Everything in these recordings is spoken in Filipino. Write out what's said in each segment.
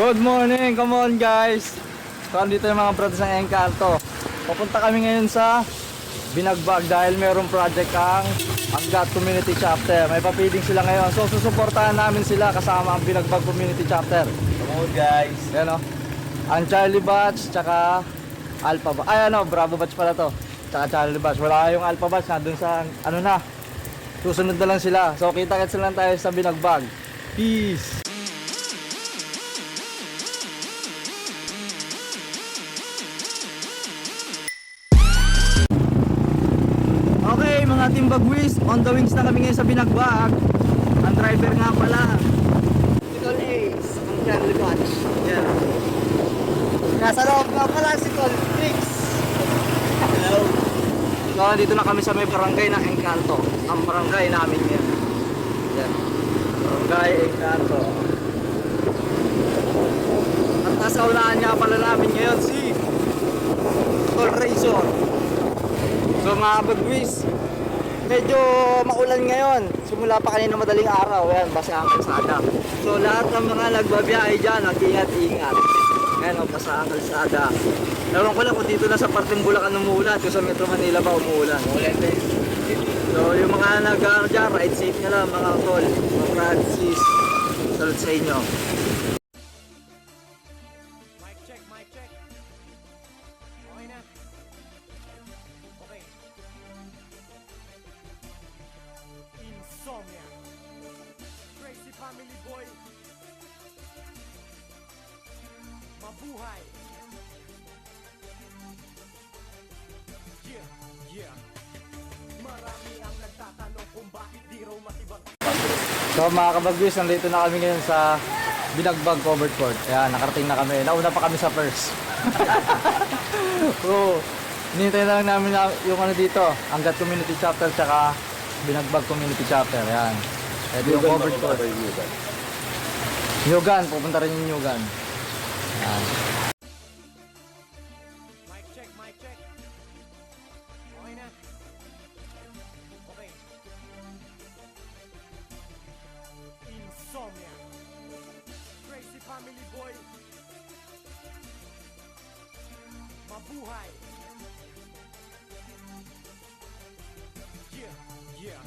Good morning, come on guys. So dito yung mga brothers ng Encanto. Pupunta kami ngayon sa Binagbag dahil mayroong project ang Angat Community Chapter. May papiling sila ngayon. So susuportahan namin sila kasama ang Binagbag Community Chapter. Come on guys. Yan o. Ang Charlie Batch tsaka Alpha Batch. Ay ano, Bravo Batch pala to. Tsaka Charlie Batch. Wala yung Alpha Batch na dun sa ano na. Susunod na lang sila. So kita-kits lang tayo sa Binagbag. Peace. Okay mga Team Bagwis, on the wings na kami ngayon sa Binagbag. Ang driver nga pala Si Col Ace, ang Charlie Batch. yan. Nasa loob nga pala si Col Fix. Hello. So dito na kami sa may barangay na Encanto. Ang barangay namin ngayon. Yan. Barangay Encanto. At nasa unahan nga pala namin ngayon si Tol Razor. So mga Bagwis, medyo maulan ngayon. Simula pa kanina madaling araw. Yan, basa ang kalsada. So lahat ng mga nagbabiyahe dyan, mag-ingat-ingat. Ngayon, basa ang kalsada. Ewan ko lang kung dito na sa parteng Bulacan umuulan. Kung sa Metro Manila ba umuulan. Ulan din. So yung mga nag-dyan, ride safe nyo lang mga tol. Mga Francis. Salud sa inyo. Mic check, mic check. Okay na. Okay. Insomnia. Crazy family boy. Mabuhay. Yeah, yeah. Marami ang nagtatanong kung bakit di raw matibag. So mga kabagwis, nandito na kami ngayon sa Binagbag Covered Court. Ayan, nakarating na kami. Nauna pa kami sa first. So, hinihintay na lang namin yung ano dito, Angat Community Chapter tsaka Binagbag Community Chapter. Ayan. Ito yung covered court. Nyugan, pupunta rin yung Nyugan. Ayan. Mic check, mic check. Okay na. Okay. Insomnia. Crazy family boy. Mabuhay. Yeah, yeah.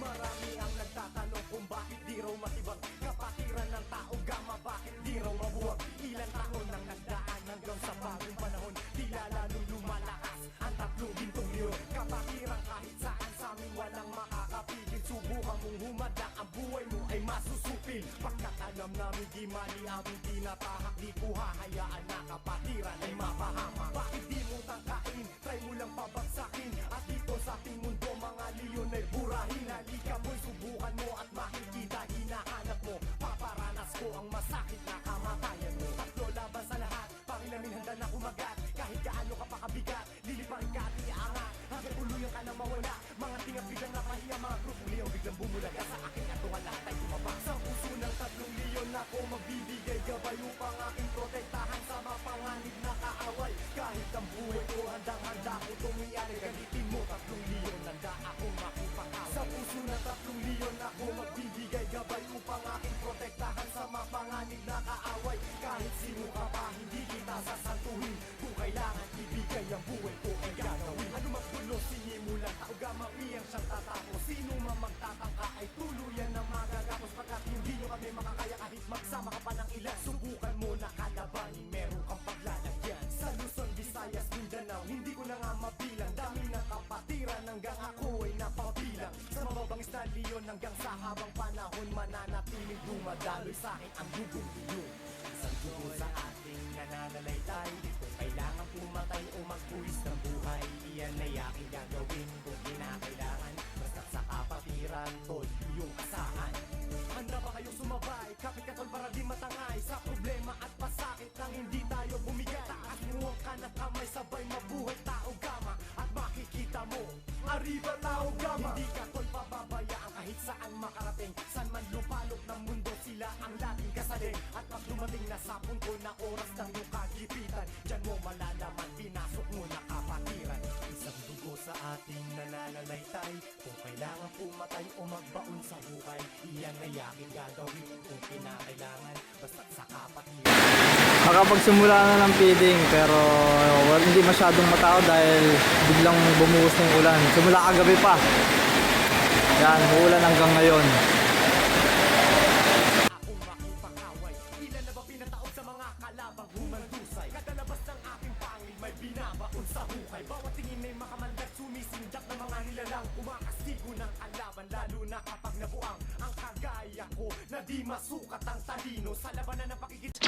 Marami ang nagtatanong kung bakit di raw matibag kapatiran ng tao gama, bakit di raw mabuwag. Ilang taon nang nagdaan hanggang sa bagong panahon, tila lalong lumalakas ang tatlong gintong yun. Kapatiran kahit saan sa amin walang makakapigil. Subukan mong humadlang, ang buhay mo ay masusupil. Pagkat alam namin di mali aming tinatahak, di ko hahayaan na kapatiran ay mapahama. Bakit di mo tangkain? Try mo lang pabagsakin. At dito sa ating mundo mga leon ay burahin. Halika mo'y subukan mo at makikita hinahanap mo. Paparanas ko ang masakit na kamatayan mo. Tatlo laban sa lahat, pangilamin handa na kumagat. Kahit gaano ka pakabigat, liliparin ka at iangat. Hanggang tuluyan ka na mawala. Mga tingap biglang napahiya, mga grupong leon biglang bumulaga. Sa akin at ang lahat ay tumaba. Sa puso ng tatlong leon ako magbibigay gabay upang aking protektahan sa mapanganib na kaaway. Kahit ang buhay ko handang-handa ko tumiyari. Galitin mo tatlong leon, handa akong makipakaw. Sa puso ng tatlong leon ako magbibigay gabay upang aking protektahan sa mapanganib na kaaway. Kahit sino ka pa, hindi kita sasantuhin. Kung kailangan ibigay ang buhay ko ay gagawin. Ano magdulo, sinimulan tao gamapiyang siyang tatapos. Sino man magtatangka ay tuluyan na magagapos. Pagkat hindi nyo kami makakaya kahit magsama ka pa ng ilan. Subukan mo na kalabanin, meron kang paglalagyan. Sa Luzon, Visayas, Mindanao, hindi ko na nga mabilang. Dami ng kapatiran hanggang ako ay napabilang. Sa mababangis na leon hanggang sa habang panahon, mananatiling dumadaloy sa akin ang dugong leon. Isang dugo sa ating nananalaytay. Kung kailangan pumatay o magbuwis ng buhay, iyan ay aking gagawin kung kinakailangan. Basta sa kapatiran, tol, yung asahan. Handa ba kayong sumabay? Kapit ka tol para di matangay sa problema at pasakit nang hindi tayo bumigay. Taas mo ang kanat kamay, sabay mabuhay tao gama. At makikita mo, arriba tao gama. Hindi ka tol pababayaan kahit saan makarating. San man lupalok ng mundo, sila ang laging kasaling. At pag dumating na sa punto na oras ng iyong kagipitan, dyan mo malalaman, pinasok mo na kapatiran. Isang dugo sa ating nananalaytay. Kung kailangan pumatay o magbaon sa buhay, iyan ay aking gagawin kung kinakailangan. Basta't sa kapat Makapagsimula na ng feeding pero hindi masyadong matao dahil biglang bumuhos ng ulan. Simula kagabi pa. Yan, uulan hanggang ngayon. Akong makipag-away, ilan na ba pinataon sa mga kalabang humandusay? Kada labas ng aking pangil may binabaon sa hukay. Bawat tingin ay makamandag, sumisindak ng mga nilalang umakastigo ng kalaban, lalo na kapag nabuang ang kagaya ko na di masukat ang talino sa labanan ng pakikit.